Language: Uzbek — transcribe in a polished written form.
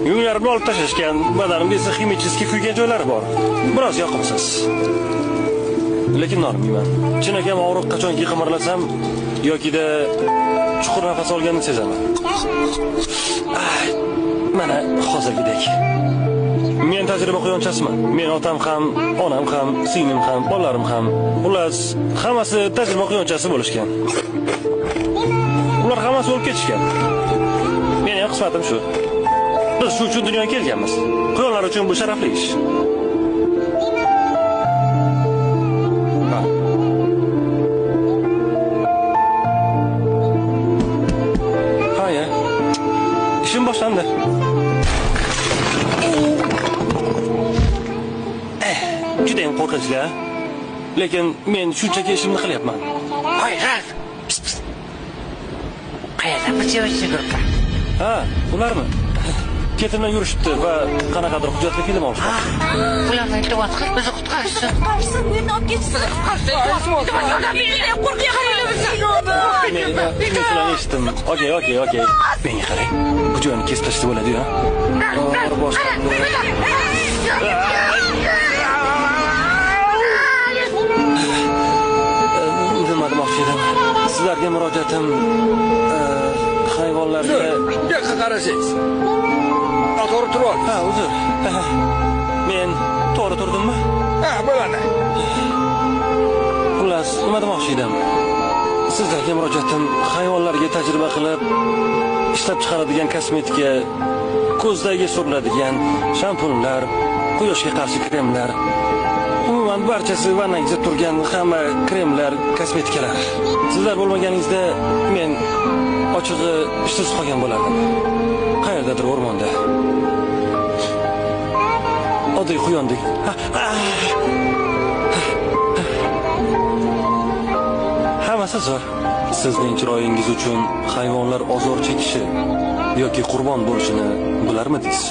Yunglarimni olib tashlashgan, badanimda esa ximichески kuygan joylari bor. Biroz yoqimsiz. Lekin normayman. Chinakam og'riq qachonki qimirlasam yokida chuqur nafas olganini sezaman. Mana hozirgidek. Men tajriba quyonchasiman. Men otam ham, onam ham, singlim ham, bolalarim ham, xullas, hammasi tajriba quyonchasi bo'lishgan. Ular hammasi o'lib ketishgan. Men ham qismatim shu. Biz shu uchun dunyoga kelganmiz. Quyonlar uchun bu sharafli ish. Hayya. İşim boshlandi. Juda ham qo'rqinchli. Lekin men shunchaki ishimni qilyapman. Voy, Ralf. Qayerda bir chevashchi guruhlar? Ha, ularmi? Ketimdan yurishibdi va qanaqadir hujjatli film olishdi. Ularni iltimos qil, bizni qutqarishsin. Qutqarsin, bu yerni olib ketsin. Men shuni eshitdim. Okey. Menga qarang. Bu joyni kesib tashlab bo'ladi-ku. Nima demoqchi edim? Sizlarga murojaatim hayvonlarga yoqqa qarasangiz. To'g'ri turib. Ha, uzr. Men to'g'ri turdimmi? Ha, bo'ladi. Xullas, nima demoqchi edim? Sizlarga murojaatim hayvonlarga tajriba qilib ishlab chiqaradigan kosmetika, ko'zdagi suriladigan shampunlar, quyoshga qarshi kremlar, umuman barchasi vannangizda turgan hamma kremlar, kosmetikalar. Sizlar bo'lmaganingizda men ochig'i ishsiz qolgan bo'lardim. Qayerdadir o'rmonda. Oddiy quyondek. Hammasi zo'r. Sizning chiroyingiz uchun hayvonlar ozor chekishi yoki qurbon bo'lishini bilarmidingiz?